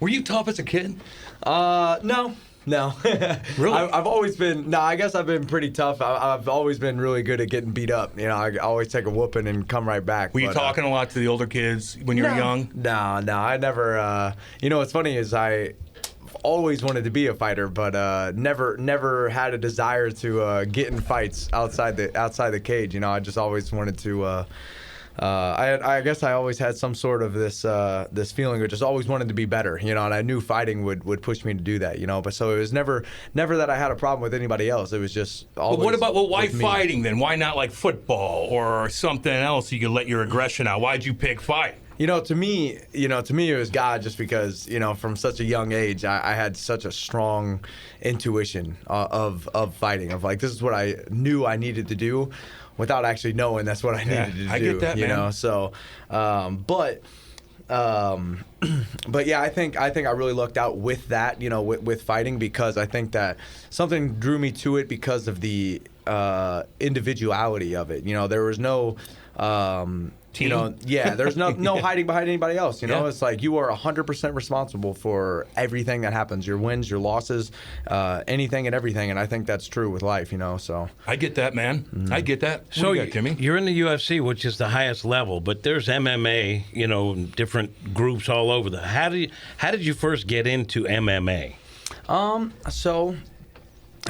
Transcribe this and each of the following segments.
Were you tough as a kid? No. Really? I've always been. No, I guess I've been pretty tough. I've always been really good at getting beat up. I always take a whooping and come right back. Were you talking a lot to the older kids when you were young? No, I never. What's funny is I always wanted to be a fighter, but never had a desire to get in fights outside the cage. I just always wanted to. I guess I always had some sort of this feeling of just always wanted to be better, and I knew fighting would push me to do that, But so it was never that I had a problem with anybody else. It was just always. But why fighting then? Why not like football or something else you could let your aggression out? Why'd you pick fight? To me, it was God, just because, from such a young age, I had such a strong intuition of fighting, of like, this is what I knew I needed to do without actually knowing that's what I needed to do. I get that, man. So, but yeah, I think I really lucked out with that, with fighting, because I think that something drew me to it because of the individuality of it. There was no there's no hiding behind anybody else. It's like you are 100% responsible for everything that happens, your wins, your losses, anything and everything. And I think that's true with life. So I get that, man. Mm-hmm. I get that. So Jimmy, you're in the UFC, which is the highest level, but there's MMA, different groups all over that. How did you first get into MMA? So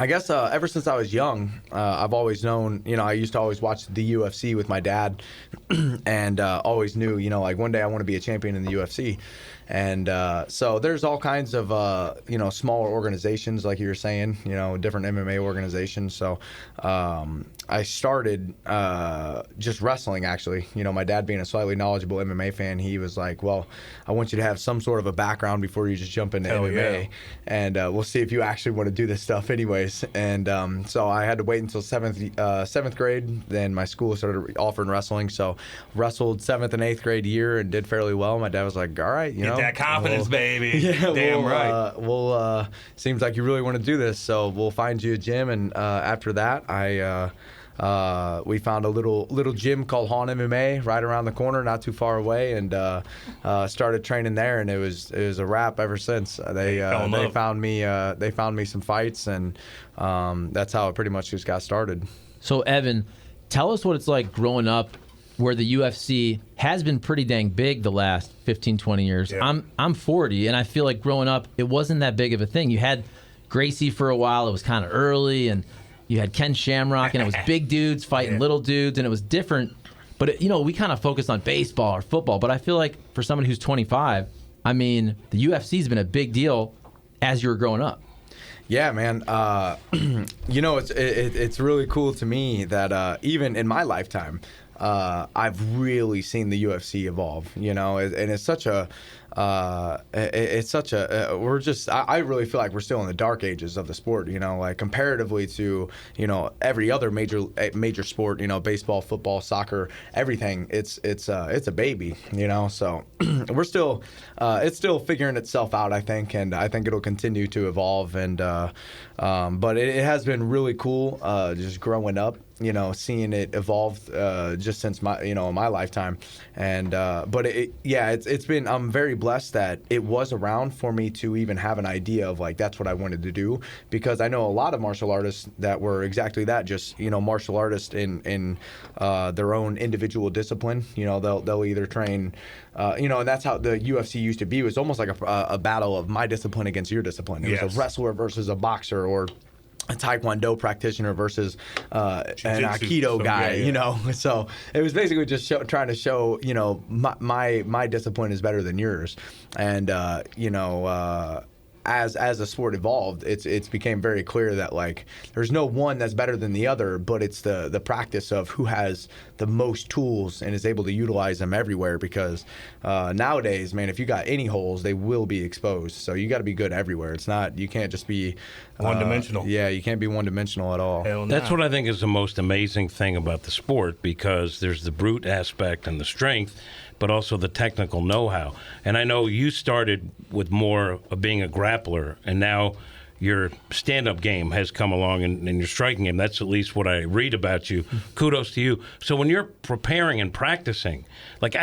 I guess ever since I was young, I've always known, I used to always watch the UFC with my dad and always knew, like one day I want to be a champion in the UFC. And so there's all kinds of, smaller organizations, like you were saying, different MMA organizations. So I started just wrestling, actually. My dad being a slightly knowledgeable MMA fan, he was like, well, I want you to have some sort of a background before you just jump into MMA. Yeah. And we'll see if you actually want to do this stuff anyways. And so I had to wait until seventh grade. Then my school started offering wrestling. So wrestled 7th and 8th grade year and did fairly well. My dad was like, all right, Get that confidence, baby. Yeah, damn right. Seems like you really want to do this, so we'll find you a gym. And after that, we found a little gym called Han MMA right around the corner, not too far away, and started training there. And it was a wrap ever since. They found me some fights, and that's how it pretty much just got started. So Evan, tell us what it's like growing up where the UFC has been pretty dang big the last 15, 20 years. Yeah. I'm 40, and I feel like growing up, it wasn't that big of a thing. You had Gracie for a while. It was kind of early, and you had Ken Shamrock, and it was big dudes fighting little dudes, and it was different. But, we kind of focused on baseball or football. But I feel like for somebody who's 25, the UFC's been a big deal as you were growing up. Yeah, man. It's really cool to me that even in my lifetime, I've really seen the UFC evolve, and it's such a, I really feel like we're still in the dark ages of the sport, like comparatively to, every other major sport, baseball, football, soccer, everything. It's a baby, so we're still, it's still figuring itself out, I think, and I think it'll continue to evolve. And, but it has been really cool, just growing up, seeing it evolve just since my lifetime. And but it's been, I'm very blessed that it was around for me to even have an idea of like that's what I wanted to do, because I know a lot of martial artists that were exactly that, just martial artists in their own individual discipline. They'll either train and that's how the UFC used to be. It was almost like a battle of my discipline against your discipline. It was a wrestler versus a boxer, or a Taekwondo practitioner versus an Aikido guy, So it was basically just trying to show, my discipline is better than yours. And, as the sport evolved, it's became very clear that like there's no one that's better than the other, but it's the practice of who has the most tools and is able to utilize them everywhere. Because nowadays, man, if you got any holes, they will be exposed. So you got to be good everywhere. It's not, you can't just be one-dimensional. Yeah, you can't be one-dimensional at all. Hell no. That's what I think is the most amazing thing about the sport, because there's the brute aspect and the strength, but also the technical know-how. And I know you started with more of being a grappler, and now your stand-up game has come along and your striking game. That's at least what I read about you. Kudos to you. So when you're preparing and practicing, like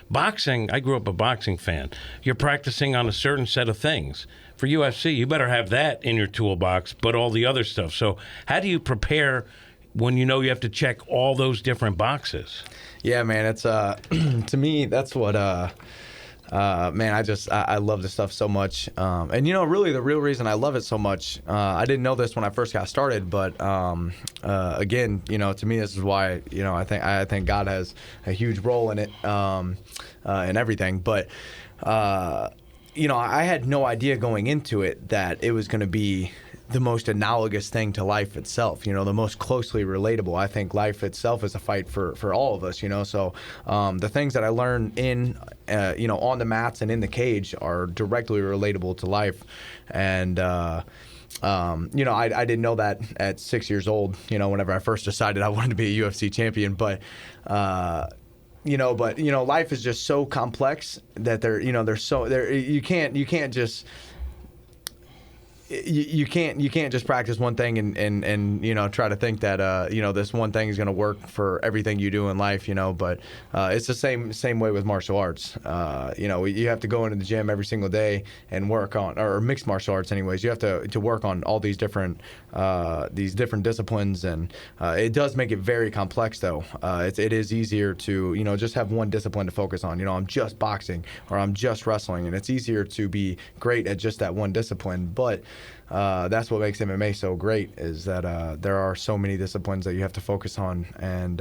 boxing, I grew up a boxing fan. You're practicing on a certain set of things. For UFC, you better have that in your toolbox, but all the other stuff. So how do you prepare when you know you have to check all those different boxes? Yeah, man, it's to me, that's what man, I love this stuff so much. And really the real reason I love it so much, I didn't know this when I first got started, but again, to me, this is why, I think God has a huge role in it, and everything. But I had no idea going into it that it was going to be the most analogous thing to life itself, the most closely relatable. I think life itself is a fight for all of us, So the things that I learn on the mats and in the cage are directly relatable to life. And, I didn't know that at 6 years old, whenever I first decided I wanted to be a UFC champion. But, life is just so complex that you can't just you can't just practice one thing and try to think that this one thing is going to work for everything you do in life, but it's the same way with martial arts. You have to go into the gym every single day and work on, or mixed martial arts anyways, you have to work on all these different disciplines, and it does make it very complex though. It is easier to just have one discipline to focus on. I'm just boxing or I'm just wrestling, and it's easier to be great at just that one discipline. But that's what makes MMA so great, is that there are so many disciplines that you have to focus on, and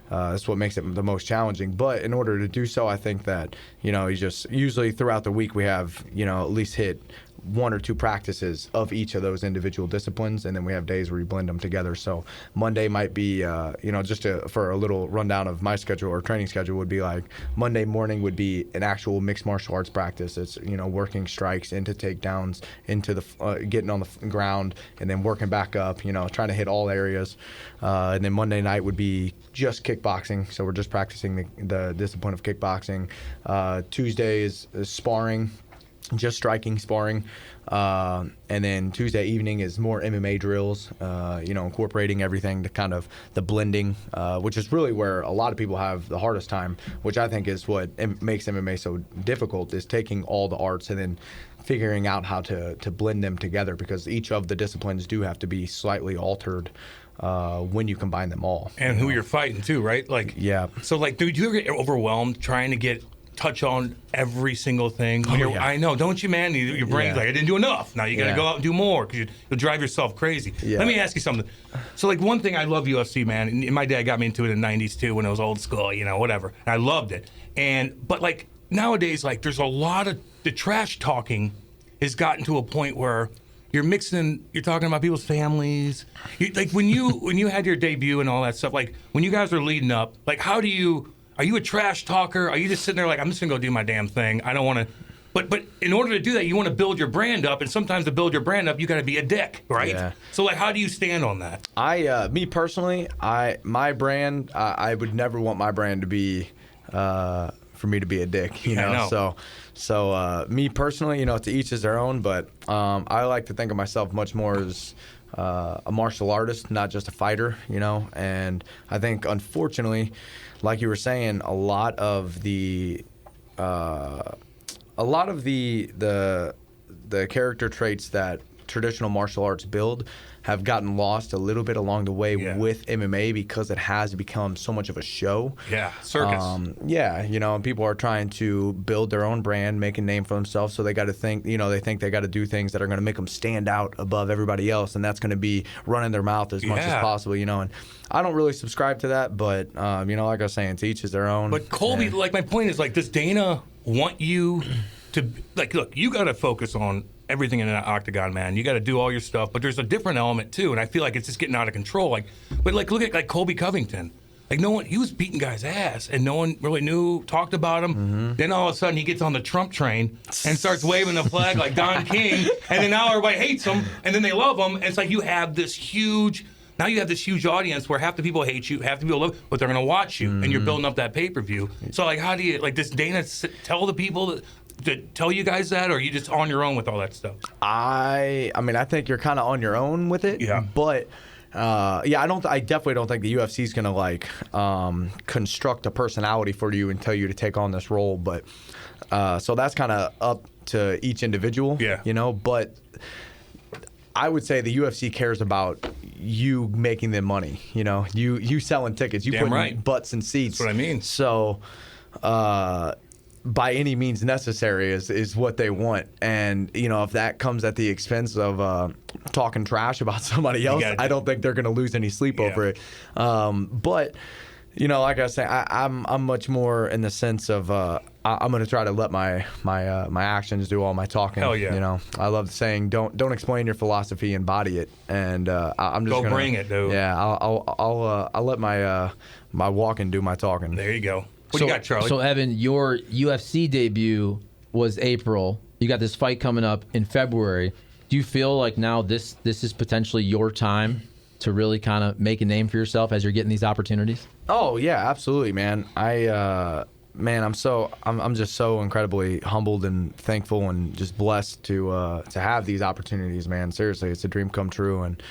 that's what makes it the most challenging. But in order to do so, I think that you just usually throughout the week we have at least hit one or two practices of each of those individual disciplines, and then we have days where we blend them together. So Monday might be, for a little rundown of my schedule or training schedule, would be like Monday morning would be an actual mixed martial arts practice. It's working strikes into takedowns, into the getting on the ground, and then working back up. Trying to hit all areas. And then Monday night would be just kickboxing. So we're just practicing the discipline of kickboxing. Tuesday is sparring. Just striking, sparring, and then Tuesday evening is more MMA drills, incorporating everything to kind of the blending, which is really where a lot of people have the hardest time, which I think is what makes MMA so difficult, is taking all the arts and then figuring out how to blend them together, because each of the disciplines do have to be slightly altered when you combine them all. And who you're fighting too, right? Yeah. So do you ever get overwhelmed trying to touch on every single thing? Yeah. I know, don't you, man? Your brain's like, I didn't do enough. Now you got to go out and do more, because you'll drive yourself crazy. Yeah. Let me ask you something. So one thing, I love UFC, man. And my dad got me into it in the 90s too, when it was old school, whatever. And I loved it. But nowadays, there's a lot of the trash talking has gotten to a point where you're talking about people's families. When you had your debut and all that stuff, when you guys were leading up, are you a trash talker? Are you just sitting there I'm just going to go do my damn thing? I don't want to. But in order to do that, you want to build your brand up. And sometimes to build your brand up, you got to be a dick, right? Yeah. So, how do you stand on that? Me personally, my brand, I would never want my brand to be, for me to be a dick, you know? So me personally, to each is their own. But I like to think of myself much more as a martial artist, not just a fighter, And I think, unfortunately, like you were saying, a lot of the character traits that traditional martial arts build have gotten lost a little bit along the way with MMA, because it has become so much of a show. Yeah, circus. And people are trying to build their own brand, make a name for themselves, so they got to think, they think they got to do things that are going to make them stand out above everybody else, and that's going to be running their mouth as much as possible, and I don't really subscribe to that, but, like I was saying, to each is their own. But Colby, my point is, does Dana want you to, look, you got to focus on everything in an octagon, man. You got to do all your stuff, but there's a different element too, and I feel like it's just getting out of control. But look at Colby Covington. No one, he was beating guys' ass, and no one really talked about him. Mm-hmm. Then all of a sudden he gets on the Trump train and starts waving the flag like Don King, and then now everybody hates him, and then they love him. And it's you have this huge. Now you have this huge audience where half the people hate you, half the people love you, but they're going to watch you, and you're building up that pay-per-view. So, how do you, does Dana tell the people tell you guys that, or are you just on your own with all that stuff? I mean, I think you're kind of on your own with it. Yeah. But I definitely don't think the UFC is gonna like construct a personality for you and tell you to take on this role. But so that's kind of up to each individual. Yeah. You know, but I would say the UFC cares about you making them money. You know, you selling tickets, you Damn putting right. butts in seats. That's what I mean. So, by any means necessary is what they want. And, you know, if that comes at the expense of talking trash about somebody else, I don't think they're going to lose any sleep over it. But, you know, like I say, I'm much more in the sense of I'm going to try to let my actions do all my talking. Hell yeah. You know, I love the saying, don't explain your philosophy, embody it. And I'm just Go gonna, bring it, dude. Yeah, I'll let my walking do my talking. There you go. What do you got, Charlie? So, Evan, your UFC debut was April. You got this fight coming up in February. Do you feel like now this is potentially your time to really kind of make a name for yourself as you're getting these opportunities? Oh yeah, absolutely, man. I'm just so incredibly humbled and thankful and just blessed to have these opportunities, man. Seriously, it's a dream come true, and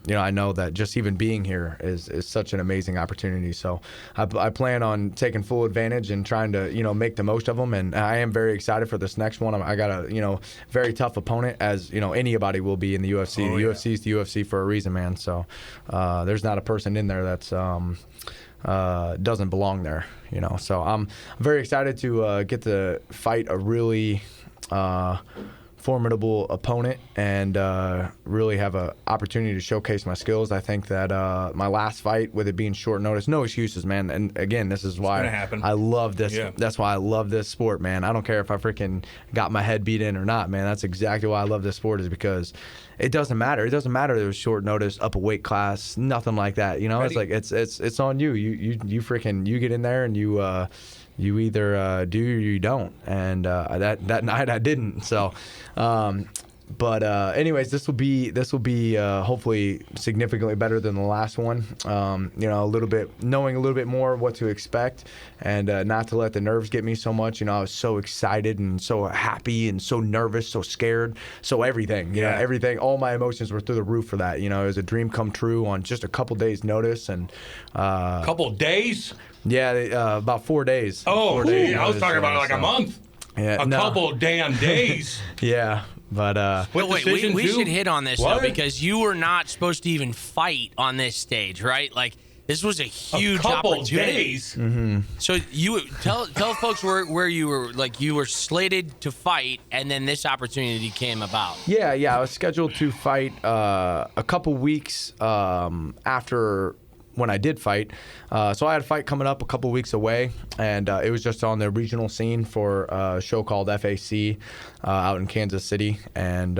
you know, I know that just even being here is such an amazing opportunity. So I plan on taking full advantage and trying to, you know, make the most of them. And I am very excited for this next one. I got a, you know, very tough opponent, as, you know, anybody will be in the UFC. Oh, the yeah. UFC is the UFC for a reason, man. So there's not a person in there that's doesn't belong there, you know. So I'm very excited to get to fight a really formidable opponent and really have an opportunity to showcase my skills. I think that my last fight, with it being short notice, no excuses, man. And again, this is why gonna happen. I love this. Yeah. That's why I love this sport, man. I don't care if I freaking got my head beat in or not, man. That's exactly why I love this sport, is because it doesn't matter. It doesn't matter if it was short notice, up a weight class, nothing like that. You know, it's like it's on you. You freaking get in there and you either do or you don't. And that night I didn't. So, but anyways, this will be hopefully significantly better than the last one. You know, knowing a little bit more what to expect, and not to let the nerves get me so much. You know, I was so excited and so happy and so nervous, so scared, so everything. You know, everything. All my emotions were through the roof for that. You know, it was a dream come true on just a couple days' notice, and couple days? yeah, about 4 days. Oh, 4 days I was notice, talking about like a month. Yeah, A couple damn days. Yeah, but Split Wait, decision, we too? should hit on this What? though, because you were not supposed to even fight on this stage, right? Like, this was a huge a couple opportunity. days. So you tell folks where you were, like, you were slated to fight, and then this opportunity came about. yeah, I was scheduled to fight a couple weeks after when I did fight. So I had a fight coming up a couple weeks away, and it was just on the regional scene for a show called FAC out in Kansas City. And,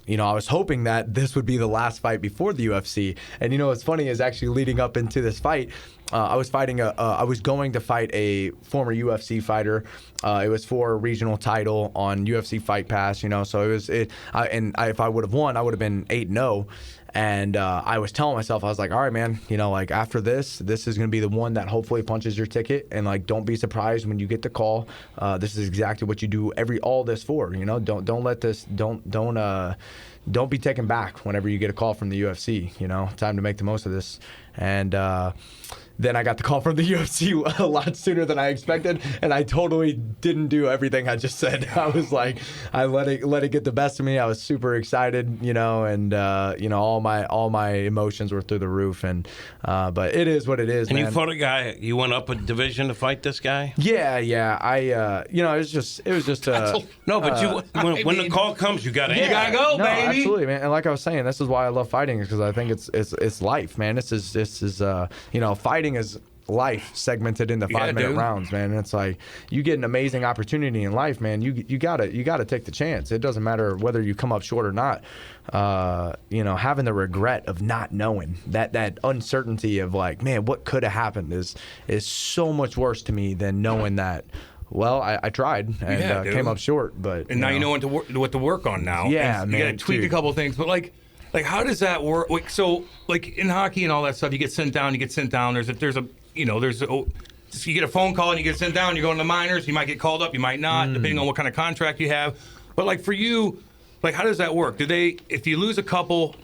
you know, I was hoping that this would be the last fight before the UFC. And, you know, what's funny is actually leading up into this fight, I was going to fight a former UFC fighter. It was for a regional title on UFC Fight Pass, you know. So if I would have won, I would have been 8-0. And I was telling myself, I was like, all right, man, you know, like, after this is going to be the one that hopefully punches your ticket. And, like, don't be surprised when you get the call. This is exactly what you do all this for, you know. Don't let this, don't be taken back whenever you get a call from the UFC, you know. Time to make the most of this. And then I got the call from the UFC a lot sooner than I expected, and I totally didn't do everything I just said. I was like, I let it get the best of me. I was super excited, you know, and you know, all my emotions were through the roof. And but it is what it is. And man. you fought a guy. You went up a division to fight this guy. Yeah. I you know, it was just No, but when the call comes, you got to You gotta go, no, baby. Absolutely, man. And like I was saying, this is why I love fighting, is because I think it's life, man. This is you know, fighting is life segmented into 5-minute dude. rounds, man. And it's like, you get an amazing opportunity in life, man. You gotta take the chance. It doesn't matter whether you come up short or not. You know, having the regret of not knowing, that uncertainty of, like, man, what could have happened is so much worse to me than knowing that, well, I tried and dude. came up short. But And now you know what to work on now. Yeah, and man, you gotta tweak dude. a couple things, but like how does that work? Like, so, like, in hockey and all that stuff, you get sent down. There's So you get a phone call and you get sent down. You're going to the minors. You might get called up. You might not, depending on what kind of contract you have. But like for you, like how does that work? Do they, if you lose a couple,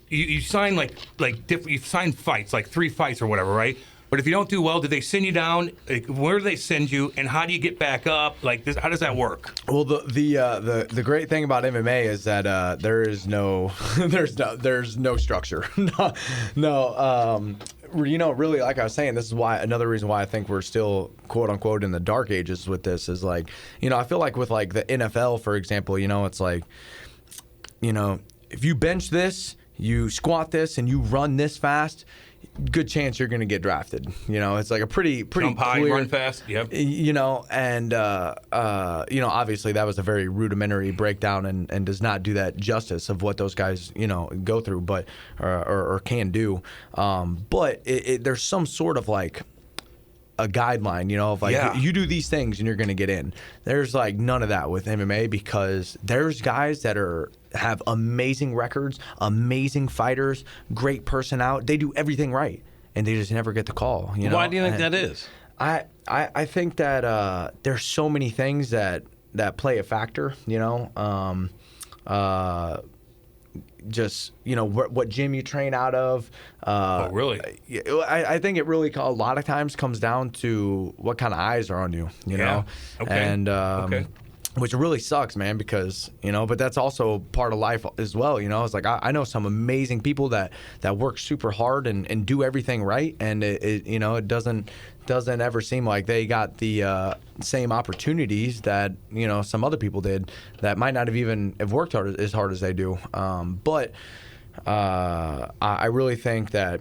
you sign you sign fights, like 3 fights or whatever, right? But if you don't do well, do they send you down? Like, where do they send you, and how do you get back up? Like, how does that work? Well, the great thing about MMA is that there is no there's no structure. No. Really, like I was saying, this is why another reason why I think we're still quote unquote in the dark ages with this is like, I feel like with like the NFL, for example, it's like, if you bench this, you squat this, and you run this fast, good chance you're going to get drafted. It's like a pretty Jump high, clear, run fast. Yep. And obviously that was a very rudimentary breakdown and does not do that justice of what those guys go through, but or can do. But there's some sort of like a guideline, of like you do these things and you're going to get in. There's like none of that with MMA because there's guys that have amazing records, amazing fighters, great personality. They do everything right, and they just never get the call. Why do you think that is? I think that there's so many things that play a factor. Just what gym you train out of. Oh, really? I think it really a lot of times comes down to what kind of eyes are on you. You know, okay. And okay. Which really sucks, man, because but that's also part of life as well. It's like I know some amazing people that work super hard and do everything right, and it doesn't ever seem like they got the same opportunities that some other people did that might not have worked as hard as they do. But I really think that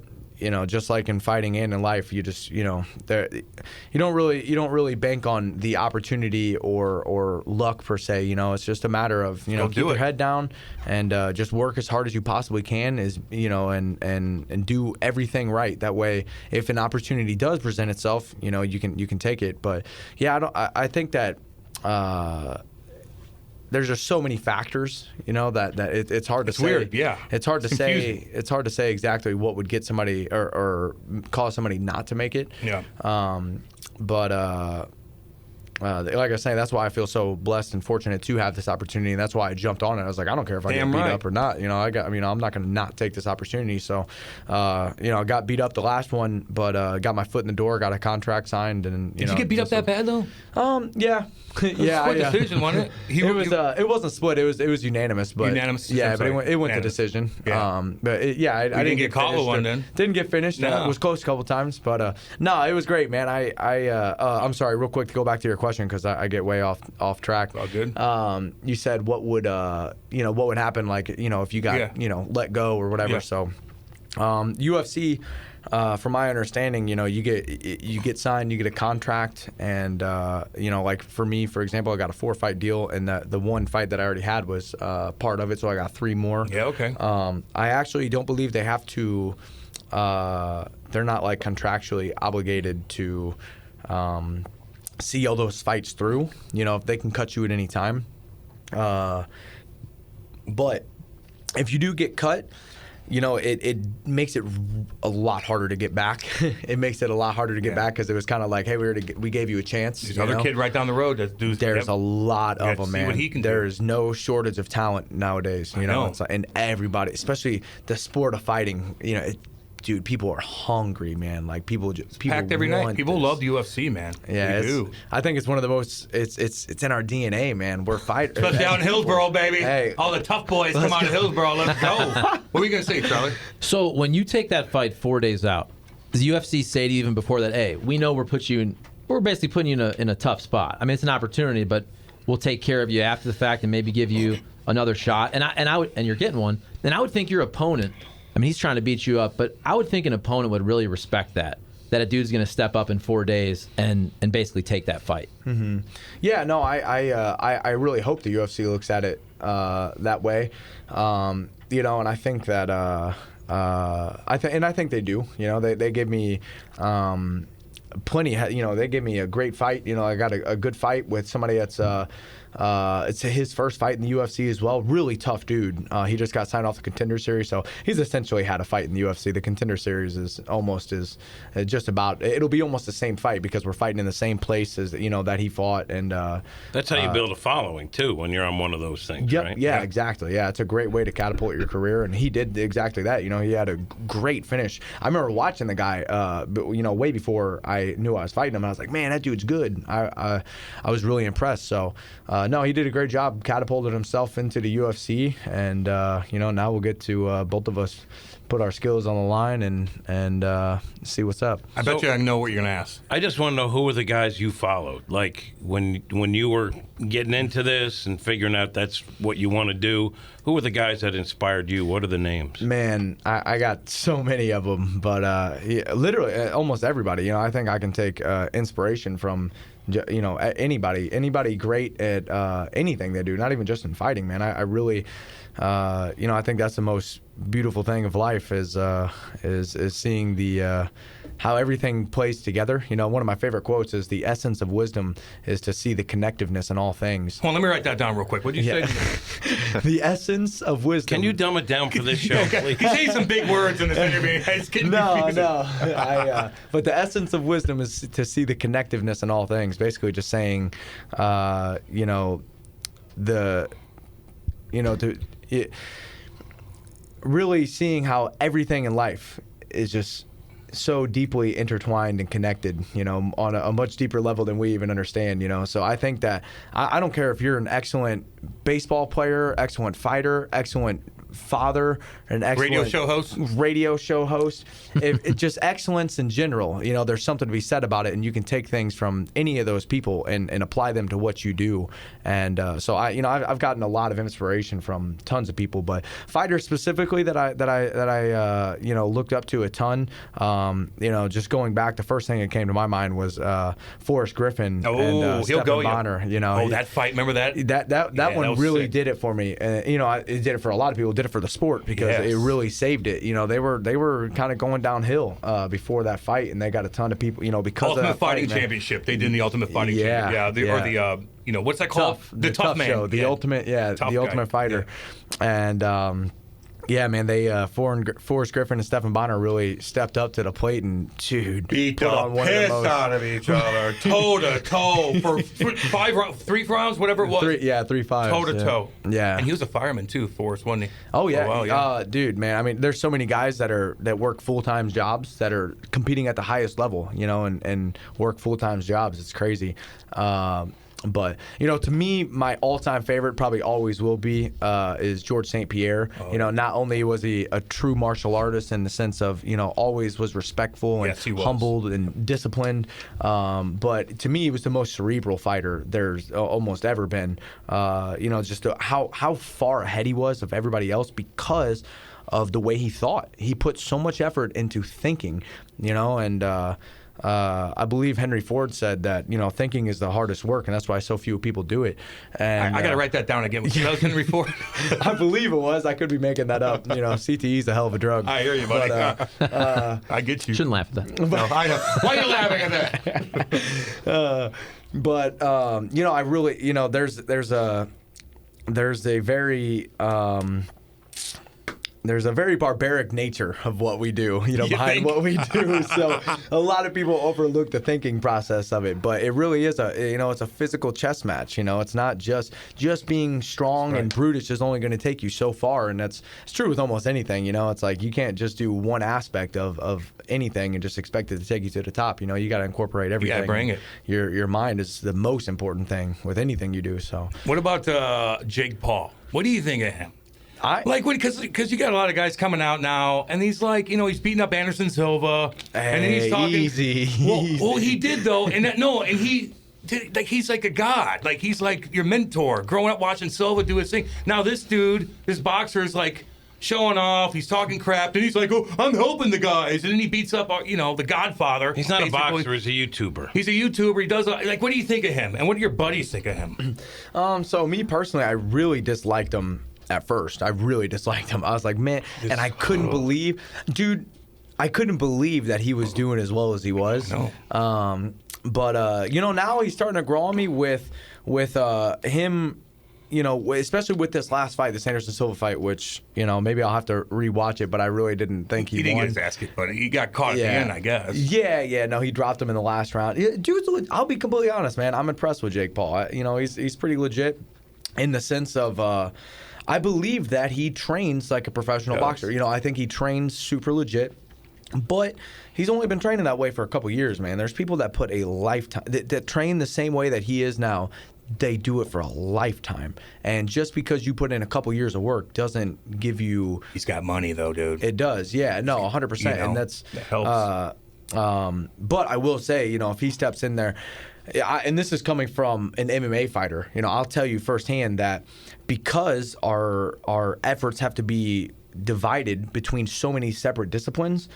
just like in fighting and in life, you just you don't really bank on the opportunity or luck per se. It's just a matter of keep your head down and just work as hard as you possibly can and do everything right. That way, if an opportunity does present itself, you can take it. But yeah, I think that. There's just so many factors, that it's hard to say. Weird, yeah. It's hard to confusing. say. It's hard to say exactly what would get somebody or cause somebody not to make it. Yeah. But like I was saying, that's why I feel so blessed and fortunate to have this opportunity, and that's why I jumped on it. I was like, I don't care if I get beat up or not. I'm not going to not take this opportunity. So, I got beat up the last one, but got my foot in the door, got a contract signed, and Did you get beat up that bad though? Yeah. Yeah, split decision, wasn't it? It wasn't split. It was unanimous, but unanimous. Yeah, but it went to decision. Yeah. I didn't get caught with one then. Didn't get finished. No. It was close a couple times, but no, it was great, man. I'm sorry, real quick to go back to your question because I get way off track. All good. You said what would happen like if you got let go or whatever. Yeah. So UFC. From my understanding, you get signed, you get a contract, and like for me, for example, I got a 4-fight deal, and the one fight that I already had was part of it, so I got 3 more. Yeah, okay. I actually don't believe they have to. They're not like contractually obligated to see all those fights through. If they can cut you at any time. But if you do get cut. It makes it a lot harder to get back. It makes it a lot harder to get back because it was kind of like, hey, we gave you a chance. There's another kid right down the road that does. There's a lot of them, see man. what he can do. There's no shortage of talent nowadays. I know. It's like, and everybody, especially the sport of fighting. Dude, people are hungry, man. Like people Packed every night. want People this. love the UFC, man. Yeah, they do. I think it's one of the most. It's in our DNA, man. We're fighters. Especially out in Hillsboro, baby. Hey. All the tough boys come out of Hillsboro. Let's go. What were you gonna say, Charlie? So when you take that fight 4 days out, does the UFC say to you even before that, hey, we know we're basically putting you in a tough spot. I mean, it's an opportunity, but we'll take care of you after the fact and maybe give you another shot. And you're getting one. Then I would think your opponent. I mean, he's trying to beat you up, but I would think an opponent would really respect that a dude's going to step up in 4 days and basically take that fight. Mm-hmm. Yeah, no, I really hope the UFC looks at it that way, and I think that I think they do. They give me plenty. They give me a great fight. I got a good fight with somebody that's It's his first fight in the UFC as well. Really tough dude. He just got signed off the Contender Series, so he's essentially had a fight in the UFC. The Contender Series is almost just about. It'll be almost the same fight because we're fighting in the same place as that he fought, and that's how you build a following too when you're on one of those things, yep, right? Yeah, exactly. Yeah, it's a great way to catapult your career, and he did exactly that. He had a great finish. I remember watching the guy, way before I knew I was fighting him. And I was like, man, that dude's good. I was really impressed. So, no, he did a great job, catapulted himself into the UFC, and now we'll get to both of us put our skills on the line and see what's up. I bet you I know what you're gonna ask. I just want to know, who were the guys you followed? Like when you were getting into this and figuring out that's what you want to do, who were the guys that inspired you? What are the names? Man, I got so many of them, but literally almost everybody. I think I can take inspiration from anybody great at anything they do, not even just in fighting, man. I really I think that's the most beautiful thing of life is seeing the how everything plays together. One of my favorite quotes is, the essence of wisdom is to see the connectiveness in all things. Well, let me write that down real quick. What did you say? The essence of wisdom. Can you dumb it down for this show, please? He's saying some big words in this interview. It's getting confusing. No. But the essence of wisdom is to see the connectiveness in all things. Basically, just saying, really seeing how everything in life is just so deeply intertwined and connected, on a much deeper level than we even understand, So I think that I don't care if you're an excellent baseball player, excellent fighter, excellent father, an excellent radio show host. It just excellence in general. There's something to be said about it, and you can take things from any of those people and apply them to what you do. And so I've gotten a lot of inspiration from tons of people, but fighters specifically that I looked up to a ton. Just going back, the first thing that came to my mind was Forrest Griffin and Stephen Bonner. That fight, remember that? That one really did it for me. It did it for a lot of people. It did it for the sport because it really saved it. They were kind of going downhill before that fight, and they got a ton of people. Because Ultimate of that Fighting Championship. They did the Ultimate Fighting Championship. Or the what's that called? The Tough Man show. The Ultimate, the Ultimate Fighter, and. Yeah, man, they Forrest Griffin and Stephen Bonner really stepped up to the plate and, beat the piss out of each other, toe to toe for 3 rounds, whatever it was. 3-5. Toe to toe. Yeah, and he was a fireman too, Forrest, wasn't he? Oh yeah, dude, man. I mean, there's so many guys that work full-time jobs that are competing at the highest level, and work full-time jobs. It's crazy. But to me, my all-time favorite probably always will be is George St. Pierre. Not only was he a true martial artist in the sense of always was respectful and humbled and disciplined, but to me, he was the most cerebral fighter there's almost ever been. Just how far ahead he was of everybody else because of the way he thought. He put so much effort into thinking, and. I believe Henry Ford said that thinking is the hardest work, and that's why so few people do it. And I got to write that down again. Was that Henry Ford? I believe it was. I could be making that up. CTE is a hell of a drug. I hear you, buddy. But, I get you. Shouldn't laugh at that. No, I know. Why are you laughing at that? But I really there's a very barbaric nature of what we do, behind what we do. So a lot of people overlook the thinking process of it, but it really is it's a physical chess match. It's not just being strong and brutish is only going to take you so far, and it's true with almost anything. It's like you can't just do one aspect of anything and just expect it to take you to the top. You got to incorporate everything. You got to bring it. Your mind is the most important thing with anything you do. So what about Jake Paul? What do you think of him? Because you got a lot of guys coming out now, and he's like, he's beating up Anderson Silva, and then he's talking. Easy. Well, he did though, and he did, he's like a god, he's like your mentor. Growing up watching Silva do his thing. Now this boxer is like showing off. He's talking crap, and he's like, "Oh, I'm helping the guys," and then he beats up, the Godfather. He's not basically a boxer; he's a YouTuber. He's a YouTuber. He does what do you think of him, and what do your buddies think of him? So me personally, I really disliked him. At first, I really disliked him. I was like, man, and I couldn't believe that he was doing as well as he was. But now he's starting to grow on me with him. Especially with this last fight, the Sanderson Silva fight, which maybe I'll have to rewatch it, but I really didn't think he didn't won. get his ass kicked, but he got caught at the end, I guess. Yeah. No, he dropped him in the last round. Dude, I'll be completely honest, man. I'm impressed with Jake Paul. He's pretty legit in the sense of I believe that he trains like a professional boxer. I think he trains super legit. But he's only been training that way for a couple years, man. There's people that put a lifetime that train the same way that he is now. They do it for a lifetime. And just because you put in a couple years of work doesn't give you... He's got money, though, dude. It does, yeah. No, 100%. And that helps. But I will say, if he steps in there... and this is coming from an MMA fighter. I'll tell you firsthand that because our efforts have to be divided between so many separate disciplines...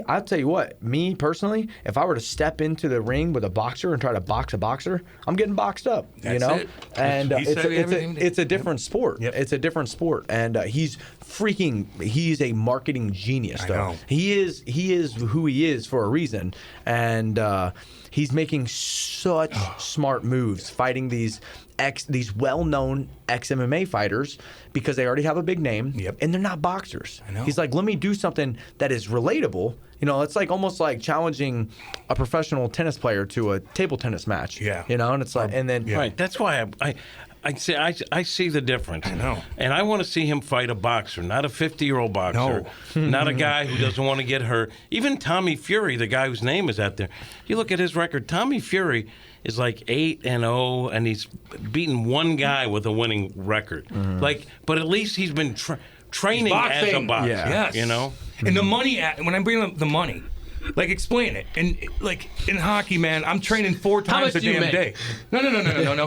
I'll tell you what, me personally, if I were to step into the ring with a boxer and try to box a boxer, I'm getting boxed up, That's it. And it's a different sport. Yep. It's a different sport. And he's a marketing genius, though. know. He is who he is for a reason. And he's making such smart moves, fighting these well-known ex-MMA fighters because they already have a big name, and they're not boxers. I know. He's like, let me do something that is relatable. It's like almost like challenging a professional tennis player to a table tennis match. Yeah. And it's like, and then Right. That's why I see the difference. I know. And I want to see him fight a boxer, not a 50-year-old boxer, not a guy who doesn't want to get hurt. Even Tommy Fury, the guy whose name is out there. You look at his record, Tommy Fury is like 8-0, and he's beaten one guy with a winning record. But at least he's been training as a boxer. Yes. And the money, when I bring up the money, like, explain it. And, like, in hockey, man, I'm training 4 times a damn day. No.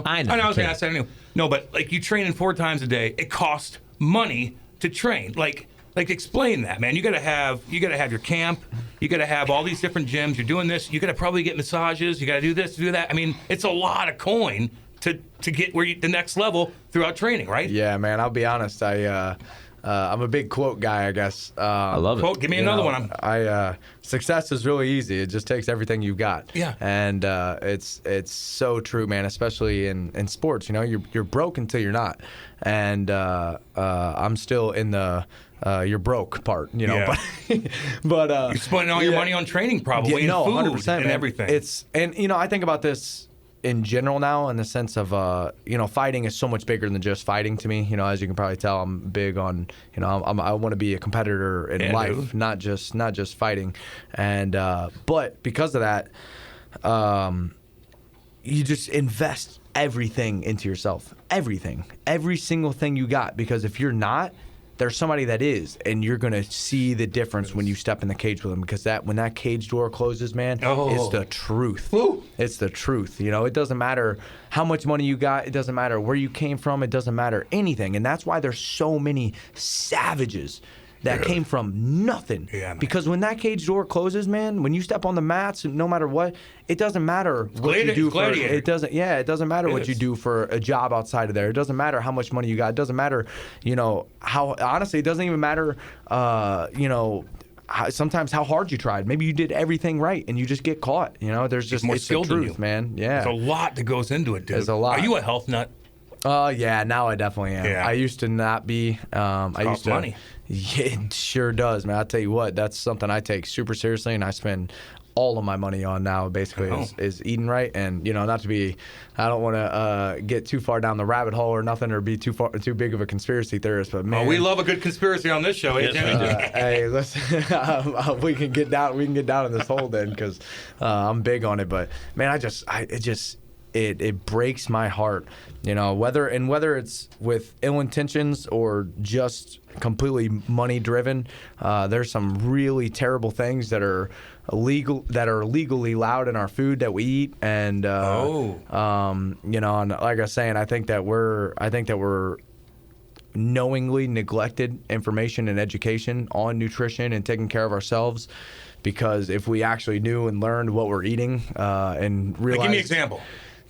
I know. I was going to ask that anyway. No, but, like, you training 4 times a day. It costs money to train. Like, explain that, man. You gotta have your camp. You gotta have all these different gyms. You're doing this. You gotta probably get massages. You gotta do this, do that. I mean, it's a lot of coin to get the next level throughout training, right? Yeah, man. I'll be honest. I'm a big quote guy, I guess. I love it. Quote, give me another one. Success is really easy. It just takes everything you've got. Yeah. And it's so true, man. Especially in sports. You're broke until you're not. And I'm still in the you're broke part. Yeah. But You're spending all your money on training, probably, and food 100%, and man. everything. I think about this in general now, in the sense of fighting is so much bigger than just fighting to me. As you can probably tell, I'm big on I want to be a competitor in life, dude. not just fighting. And but because of that, you just invest everything into yourself, every single thing you got, because if you're not, there's somebody that is, and you're gonna see the difference when you step in the cage with them, because when that cage door closes, man, it's the truth. Woo. It's the truth. It doesn't matter how much money you got. It doesn't matter where you came from. It doesn't matter anything. And that's why there's so many savages that came from nothing. Yeah, man. Because when that cage door closes, man, when you step on the mats, no matter what, it doesn't matter what you do for it doesn't matter what you do for a job outside of there. It doesn't matter how much money you got. It doesn't matter, how honestly, it doesn't even matter sometimes how hard you tried. Maybe you did everything right and you just get caught. There's just more it's the skilled than truth, you. man. Yeah. There's a lot that goes into it, dude. There's a lot. Are you a health nut? Yeah, now I definitely am. Yeah. I used to not be. I used costs to. money. Yeah, it sure does, man. I'll tell you what, that's something I take super seriously, and I spend all of my money on now, basically, is eating right. And, not to be, I don't want to get too far down the rabbit hole or nothing, or be too big of a conspiracy theorist, but man. We love a good conspiracy on this show. Hey, listen, we can get down in this hole then, because I'm big on it. But man, it breaks my heart, whether it's with ill intentions or just completely money driven. There's some really terrible things that are legally allowed in our food that we eat, and and like I was saying, I think that we're knowingly neglected information and education on nutrition and taking care of ourselves. Because if we actually knew and learned what we're eating and realized, give me an example.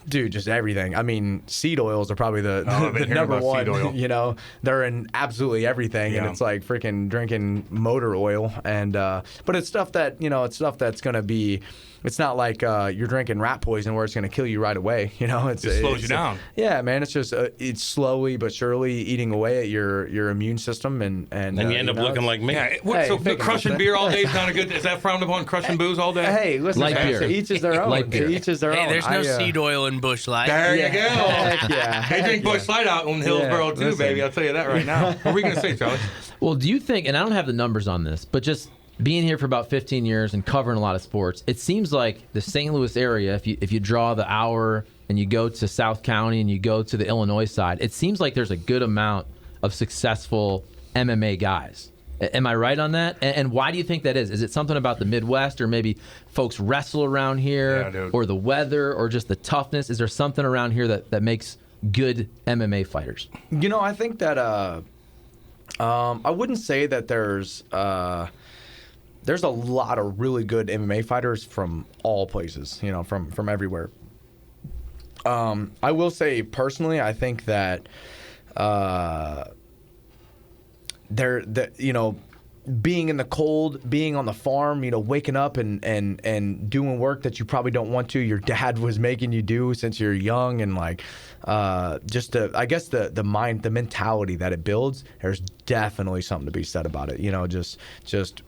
Dude, just everything. I mean, seed oils are probably the number one. Seed oil. They're in absolutely everything, and it's like freaking drinking motor oil. And but it's stuff that it's stuff that's gonna be it's not like you're drinking rat poison where it's going to kill you right away. You know, it slows you down. Yeah, man. It's just it's slowly but surely eating away at your immune system, and you end up looking like me. Yeah, Hey, so crushing beer all day is not a good. Is that frowned upon? Crushing booze all day? Hey, listen, Light man, beer. to each is their own. Light beer. To each is their own. Hey, there's no seed oil in Busch Light. There you go. Heck yeah. They drink Busch Light out in Hillsboro too, listen. baby. I'll tell you that right now. What were we gonna say, Charlie? Well, do you think, and I don't have the numbers on this, but just being here for about 15 years and covering a lot of sports, it seems like the St. Louis area, if you draw the hour and you go to South County and you go to the Illinois side, it seems like there's a good amount of successful MMA guys. Am I right on that? And why do you think that is? Is it something about the Midwest, or maybe folks wrestle around here, or the weather, or just the toughness? Is there something around here that makes good MMA fighters? You know, I think that I wouldn't say that there's a lot of really good MMA fighters from all places, you know, from everywhere. I will say personally, I think that you know, being in the cold, being on the farm, you know, waking up and doing work that you probably don't want to, your dad was making you do since you're young, and like just I guess the mentality that it builds, there's definitely something to be said about it. You know, just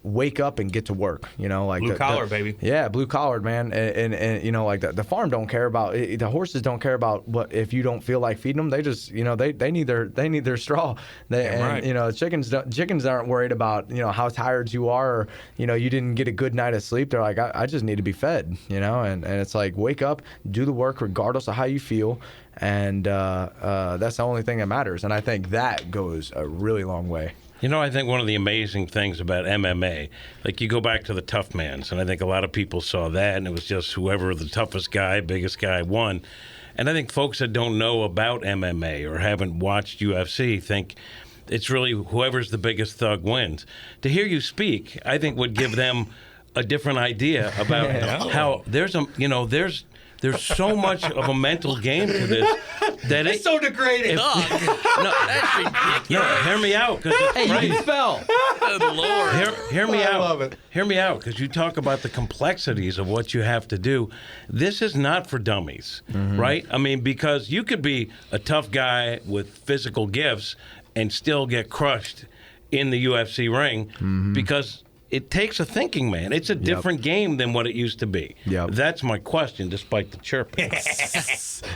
wake up and get to work. You know, like Blue collar, baby. Yeah, blue collar, man. And you know, like the farm don't care about the horses don't care about what if you don't feel like feeding them. They just, you know, they need their straw. Right. You know, chickens aren't worried about, you know, how tired you are, or, you know, you didn't get a good night of sleep. They're like, I just need to be fed, you know, and it's like, wake up, do the work regardless of how you feel. And that's the only thing that matters. And I think that goes a really long way. You know, I think one of the amazing things about MMA, like you go back to the tough mans, and I think a lot of people saw that, and it was just whoever the toughest guy, biggest guy won. And I think folks that don't know about MMA or haven't watched UFC think it's really whoever's the biggest thug wins. To hear you speak, I think would give them a different idea about how there's so much of a mental game to this that It's so degrading. That's ridiculous. No, hear me out. Hey, you fell. Good Lord. Hear me out. I love it. Hear me out, because you talk about the complexities of what you have to do. This is not for dummies, right? I mean, because you could be a tough guy with physical gifts and still get crushed in the UFC ring because it takes a thinking man. It's a different game than what it used to be. Yep. That's my question, despite the chirping.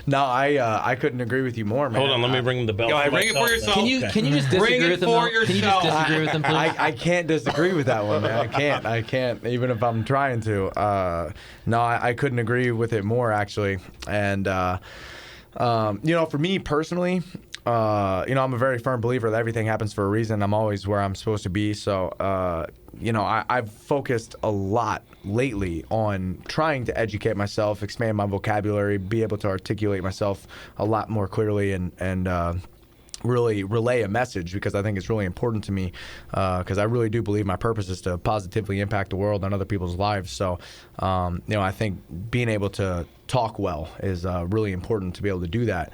No, I couldn't agree with you more, man. Hold on, let me ring the bell. Go ahead, for ring it for myself. yourself. Can you just disagree Bring it with him? for Can you just yourself. disagree with him, please? I can't disagree with that one, man. I can't, even if I'm trying to. No, I couldn't agree with it more, actually. And, you know, for me personally, you know, I'm a very firm believer that everything happens for a reason. I'm always where I'm supposed to be. So, you know, I've focused a lot lately on trying to educate myself, expand my vocabulary, be able to articulate myself a lot more clearly, and really relay a message, because I think it's really important to me, because I really do believe my purpose is to positively impact the world and other people's lives. So, you know, I think being able to talk well is really important to be able to do that.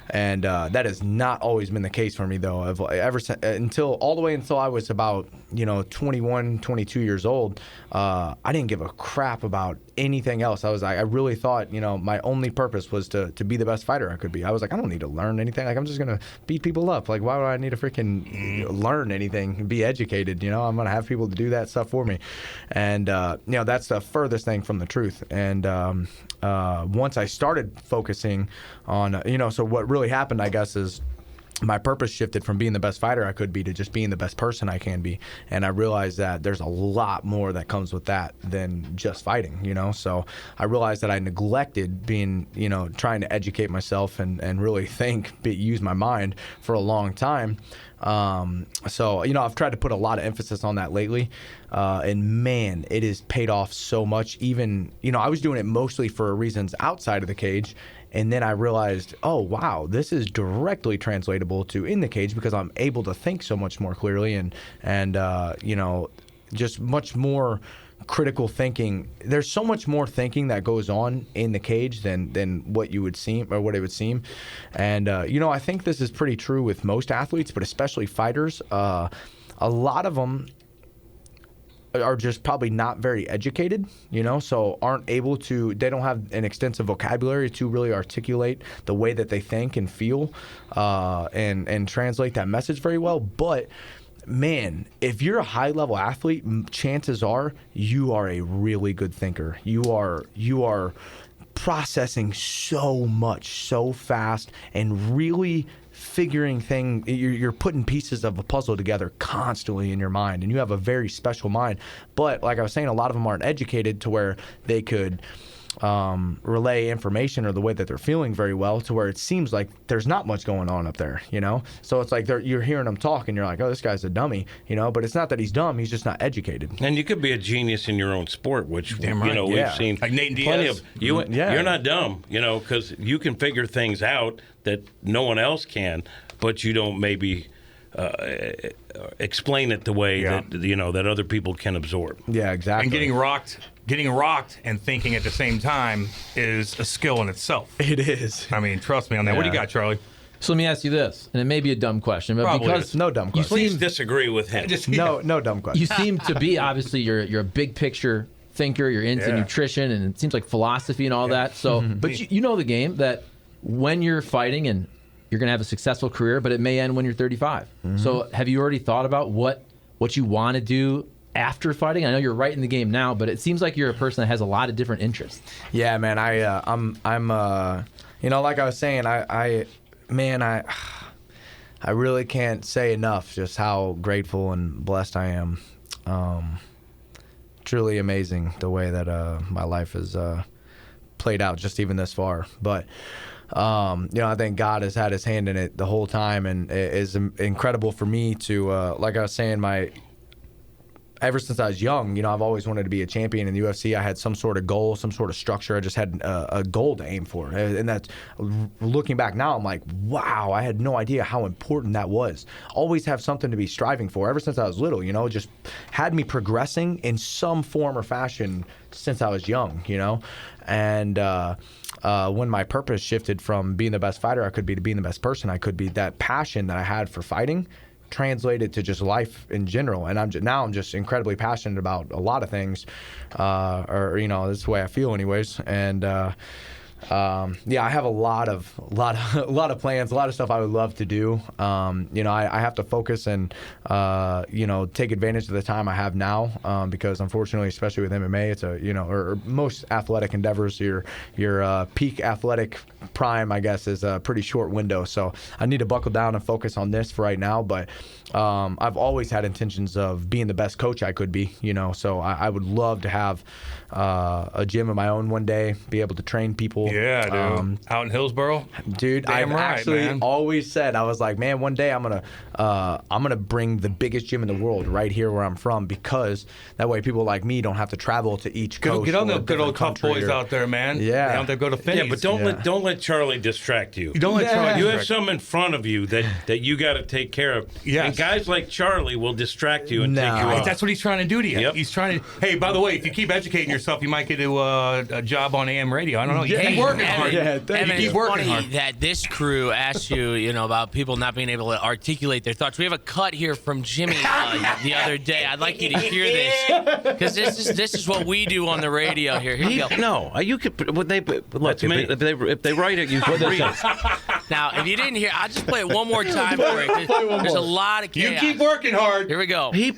And that has not always been the case for me, though. All the way until I was about, you know, 21, 22 years old, I didn't give a crap about anything else. I really thought, you know, my only purpose was to be the best fighter I could be. I was like, I don't need to learn anything. Like, I'm just going to beat people up. Like, why would I need to freaking learn anything and be educated? You know, I'm going to have people to do that stuff for me. And, you know, that's the furthest thing from the truth. And once I started focusing on, you know, so what really happened, I guess, is my purpose shifted from being the best fighter I could be to just being the best person I can be. And I realized that there's a lot more that comes with that than just fighting, you know? So I realized that I neglected being, you know, trying to educate myself and really use my mind for a long time. So, you know, I've tried to put a lot of emphasis on that lately. And man, it has paid off so much. Even, you know, I was doing it mostly for reasons outside of the cage. And then I realized, oh, wow, this is directly translatable to in the cage, because I'm able to think so much more clearly and you know, just much more critical thinking. There's so much more thinking that goes on in the cage than what you would seem, or what it would seem. And, you know, I think this is pretty true with most athletes, but especially fighters. A lot of them are just probably not very educated, so aren't able to, they don't have an extensive vocabulary to really articulate the way that they think and feel and translate that message very well. But man, if you're a high-level athlete, chances are you are a really good thinker. You are processing so much so fast and really figuring things. You're putting pieces of a puzzle together constantly in your mind, and you have a very special mind. But like I was saying, a lot of them aren't educated to where they could relay information or the way that they're feeling very well, to where it seems like there's not much going on up there, So it's like you're hearing them talk, and you're like, oh, this guy's a dummy, But it's not that he's dumb; he's just not educated. And you could be a genius in your own sport, which we've seen like Nate plenty Diaz. of. You're not dumb, because you can figure things out that no one else can, but you don't maybe explain it the way that that other people can absorb. Yeah, exactly. And getting rocked and thinking at the same time is a skill in itself. It is. I mean, trust me on that. What do you got, Charlie? So let me ask you this, and it may be a dumb question, but Probably because is. No dumb question. Please disagree with him. No dumb question. you seem to be, obviously, you're a big picture thinker. You're into nutrition, and it seems like philosophy and all that. So, but you know the game that when you're fighting and you're going to have a successful career, but it may end when you're 35. So have you already thought about what you want to do after fighting? I know you're right in the game now, but it seems like you're a person that has a lot of different interests. Yeah, man. I'm like I was saying, I really can't say enough just how grateful and blessed I am. Truly amazing the way that my life has played out just even this far. But I think God has had his hand in it the whole time, and it is incredible for me to, like I was saying, ever since I was young, I've always wanted to be a champion in the UFC. I had some sort of goal, some sort of structure. I just had a goal to aim for. And that's, looking back now, I'm like, wow, I had no idea how important that was. Always have something to be striving for. Ever since I was little, just had me progressing in some form or fashion since I was young, And when my purpose shifted from being the best fighter I could be to being the best person I could be, that passion that I had for fighting translated to just life in general. And I'm just incredibly passionate about a lot of things, that's the way I feel anyways. And I have a lot of plans, a lot of stuff I would love to do. I have to focus and take advantage of the time I have now, because unfortunately, especially with MMA, it's or most athletic endeavors, your peak athletic prime, I guess, is a pretty short window. So I need to buckle down and focus on this for right now. But I've always had intentions of being the best coach I could be. So I would love to have a gym of my own one day, be able to train people. Yeah, dude. Out in Hillsboro? Dude, I've actually always said, I was like, man, one day I'm gonna bring the biggest gym in the world right here where I'm from, because that way people like me don't have to travel to each coast. Get on the good old tough boys out there, man. Yeah. Out there, go to Finney's. Yeah, but don't let Charlie distract you. You don't let Charlie You distract have some in front of you that you got to take care of. Yes. And guys like Charlie will distract you and take you off. That's what he's trying to do to you. Yep. He's trying to. Hey, by the way, if you keep educating yourself, you might get to a job on AM radio. I don't know. You keep working hard. Yeah, Evan, keep it's working funny hard. that this crew asked you, about people not being able to articulate their thoughts. We have a cut here from Jimmy the other day. I'd like you to hear this, because this is what we do on the radio here. Here you go. No, you could. Would they look? If they write it, you should read it. Now, if you didn't hear, I'll just play it one more time for it. There's a lot of chaos. You keep working hard. Here we go. You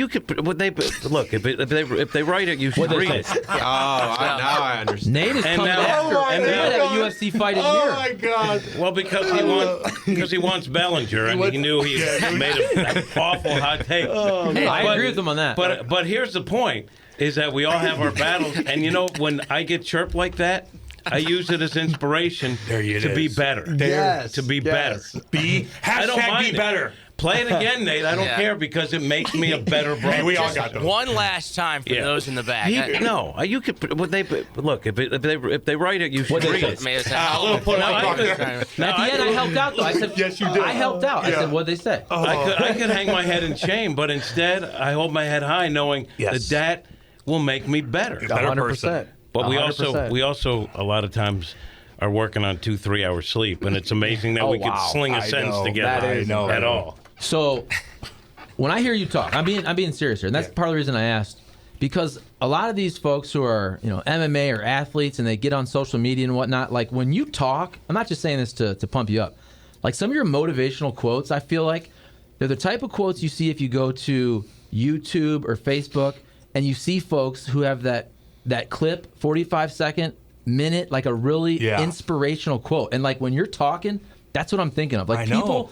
could. Would they look? If they write it, you should read it. Now I understand. Nate is coming after. my We might God. have a UFC fight in here. God. Well, because he wants Bellinger, and he knew he made an awful hot take. Hey, I agree with him on that. But here's the point: is that we all have our battles, and when I get chirped like that, I use it as inspiration to be better. Yes, to be better. I don't mind be it. better. Play it again, Nate. I don't care, because it makes me a better broadcaster. Hey, we all got those. One last time for those in the back. You could. Would they look? If they write it, you should read it. A little put At there. At the end, I helped out, though. I said, Yes, you did. I helped out. I said, what'd they say? I could hang my head in shame, but instead I hold my head high, knowing that will make me better. 100%. But we 100%. also a lot of times are working on 2-3 hours sleep, and it's amazing that we could sling a sentence together I know. at all. So, when I hear you talk, I'm being serious here, and that's part of the reason I asked. Because a lot of these folks who are, MMA or athletes, and they get on social media and whatnot, like when you talk, I'm not just saying this to pump you up. Like some of your motivational quotes, I feel like they're the type of quotes you see if you go to YouTube or Facebook and you see folks who have that clip, 45-second, minute, like a really inspirational quote. And like when you're talking, that's what I'm thinking of. Like people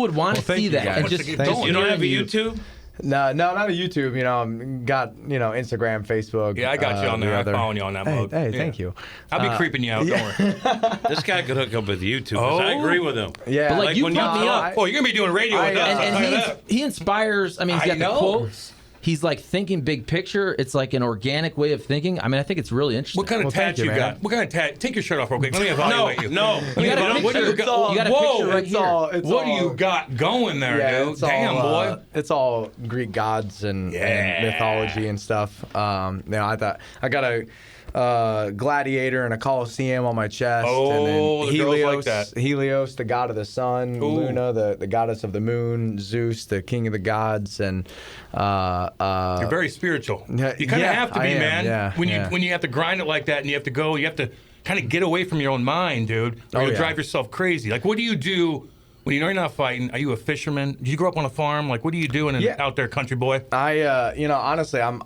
would want to see that. And just you don't have a YouTube? No, not a YouTube. Got Instagram, Facebook. Yeah, I got you on there. I'm following you on that mode. Hey, thank you. I'll be creeping you out. Don't worry. This guy could hook up with YouTube. I agree with him. Yeah, but like you when pump me up. Oh, you're gonna be doing radio with us. And he inspires. I mean, he's got the quotes. He's like thinking big picture. It's like an organic way of thinking. I mean, I think it's really interesting. What kind of tat you got? What kind of tat? Take your shirt off real quick. Let me evaluate you. No. You got a picture. You got a picture right here. What do you got going there, dude? Damn, boy. It's all Greek gods and mythology and stuff. I thought I got a gladiator and a Colosseum on my chest. Oh, and then the girls like that. Helios, the god of the sun. Ooh. Luna, the goddess of the moon. Zeus, the king of the gods. And you're very spiritual. You kind of have to be, man. Yeah, when you have to grind it like that, and you have to go, you have to kind of get away from your own mind, dude. Or you'll drive yourself crazy. Like, what do you do when you're not fighting? Are you a fisherman? Did you grow up on a farm? Like, what are you doing out there, country boy? Honestly, I'm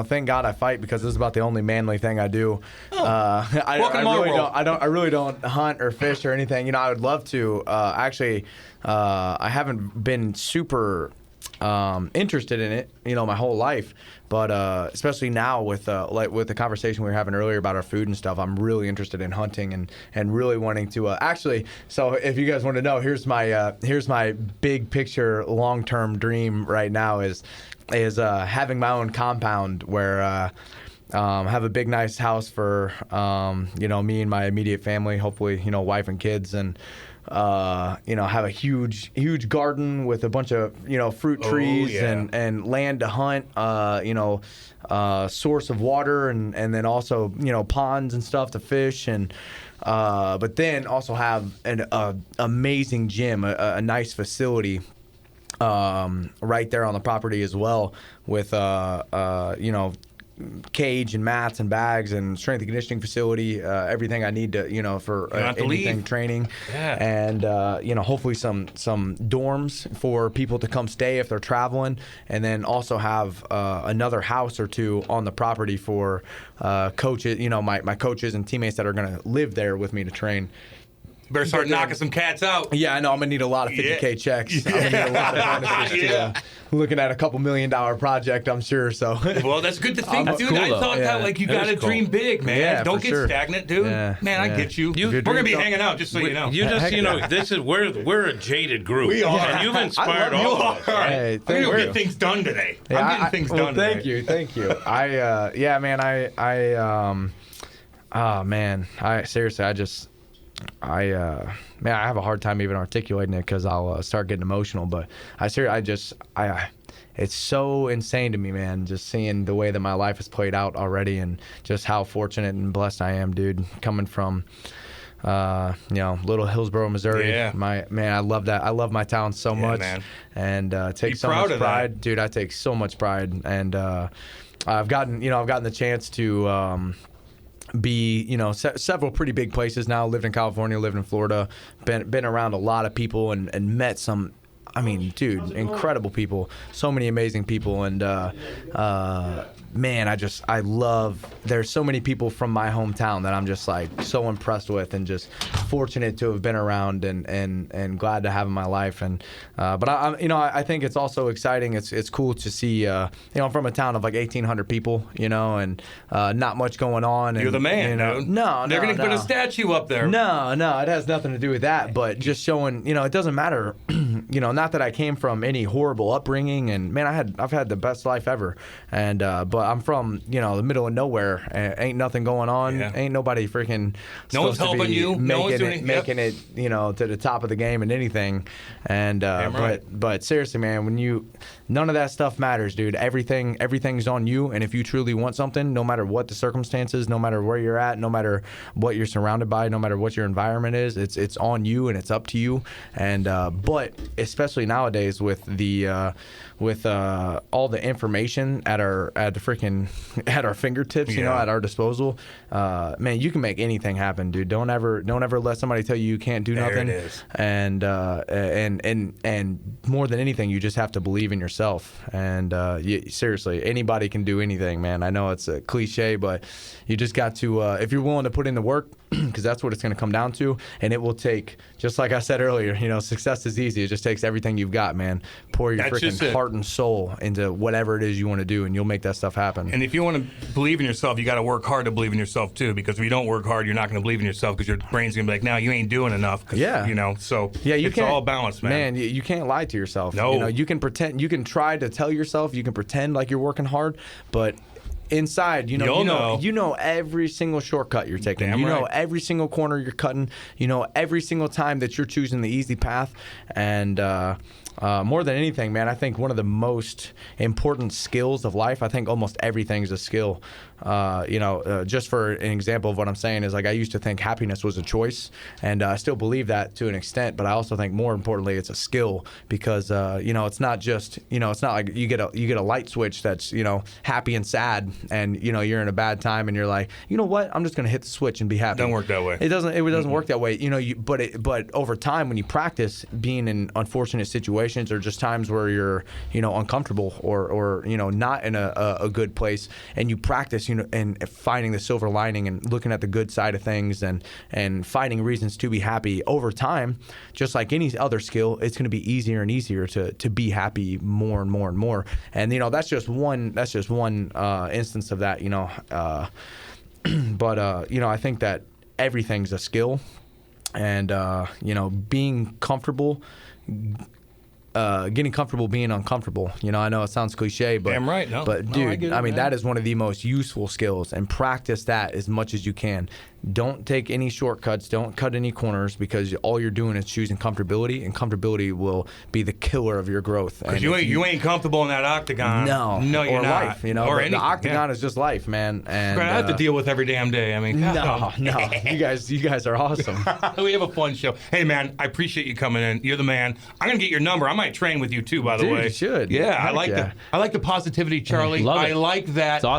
thank God I fight because this is about the only manly thing I do. I really don't hunt or fish or anything. I would love to. I haven't been super interested in it, my whole life. But especially now with the conversation we were having earlier about our food and stuff, I'm really interested in hunting and really wanting to So if you guys want to know, here's my big picture long term dream right now is having my own compound where. Have a big nice house for me and my immediate family, hopefully wife and kids, and have a huge garden with a bunch of fruit trees and land to hunt, source of water and then also ponds and stuff to fish, and but then also have an amazing gym, a nice facility right there on the property as well with cage and mats and bags and strength and conditioning facility, everything I need to for anything training, and hopefully some dorms for people to come stay if they're traveling, and then also have another house or two on the property for coaches, my coaches and teammates that are going to live there with me to train. Better start knocking some cats out. Yeah, I know. I'm going to need a lot of 50K checks. I'm going to need a lot of bonuses, too. Looking at a $2 million project, I'm sure. So. Well, that's good to think, dude. Cool, I thought that you got to dream big, man. Yeah, don't get stagnant, dude. Yeah, man, I get you. We're going to be hanging out, just so you know. You just, this is we're a jaded group. We are. And you've inspired all of us. All right. Hey, I'm going to get things done today. Yeah, I'm getting things done today. Thank you. I have a hard time even articulating it because I'll start getting emotional. But it's so insane to me, man, just seeing the way that my life has played out already and just how fortunate and blessed I am, dude, coming from, little Hillsboro, Missouri. Yeah. I love that. I love my town so much, man. And take so much pride, dude. I take so much pride, and I've gotten the chance to. Be several pretty big places now. Lived in California, lived in Florida, been around a lot of people and met some, incredible people, so many amazing people, and I love. There's so many people from my hometown that I'm just like so impressed with, and just fortunate to have been around and glad to have in my life. And but I think it's also exciting. It's cool to see. I'm from a town of like 1,800 people, and not much going on. You're and, the man, dude. No, they're gonna put a statue up there. No, it has nothing to do with that. But just showing, it doesn't matter. Not that I came from any horrible upbringing, and man, I've had the best life ever. And but I'm from the middle of nowhere. Ain't nothing going on. Yeah. Ain't nobody freaking. No one's helping you. No one's doing making it to the top of the game in anything. And but seriously, man, none of that stuff matters, dude. Everything's on you. And if you truly want something, no matter what the circumstances, no matter where you're at, no matter what you're surrounded by, no matter what your environment is, it's on you and it's up to you. And but especially nowadays with the all the information at our fingertips, you know, at our disposal. Man, you can make anything happen, dude. Don't ever let somebody tell you can't do nothing. There it is. And more than anything, you just have to believe in yourself. And seriously, anybody can do anything, man. I know it's a cliche, but you just got to if you're willing to put in the work, because that's what it's going to come down to. And it will take, just like I said earlier, you know, success is easy. It just takes everything you've got, man. Pour your freaking heart and soul into whatever it is you want to do, and you'll make that stuff happen. And if you want to believe in yourself, you got to work hard to believe in yourself too. Because if you don't work hard, you're not going to believe in yourself, because your brain's going to be like, "No, you ain't doing enough." Yeah. You know. So yeah, it's all balanced, man. Man, you can't lie to yourself. No. You know, you can pretend. You can try to tell yourself. You can pretend like you're working hard, but inside, you know every single shortcut you're taking. Damn you know right. every single corner you're cutting. You know every single time that you're choosing the easy path. And more than anything, man, I think one of the most important skills of life, I think almost everything's a skill. Just for an example of what I'm saying is, like, I used to think happiness was a choice, and I still believe that to an extent, but I also think more importantly it's a skill, because it's not just, it's not like you get a light switch that's, happy and sad, and you're in a bad time and you're like, you know what, I'm just going to hit the switch and be happy. Don't work that way. It doesn't work that way. But over time, when you practice being in unfortunate situations, or just times where you're uncomfortable or not in a good place, and you practice and finding the silver lining and looking at the good side of things and finding reasons to be happy, over time, just like any other skill, it's going to be easier and easier to be happy more and more and more. And that's just one instance of that. But I think that everything's a skill, and being comfortable. Getting comfortable being uncomfortable. I know it sounds cliche, but Damn right. No. But No, dude, I get it, I mean, man. that is one of the most useful skills, and practice that as much as you can. Don't take any shortcuts. Don't cut any corners, because all you're doing is choosing comfortability, and comfortability will be the killer of your growth. Because you ain't comfortable in that octagon. No, you're or not. life. Or the anything, octagon is just life, man. And I have to deal with every damn day. I mean, no, you guys are awesome. we have a fun show. Hey, man, I appreciate you coming in. You're the man. I'm gonna get your number. I might train with you too, by the Dude, way. you should. Yeah, Heck yeah. I like the positivity, Charlie. Love it. I like that. It's awesome.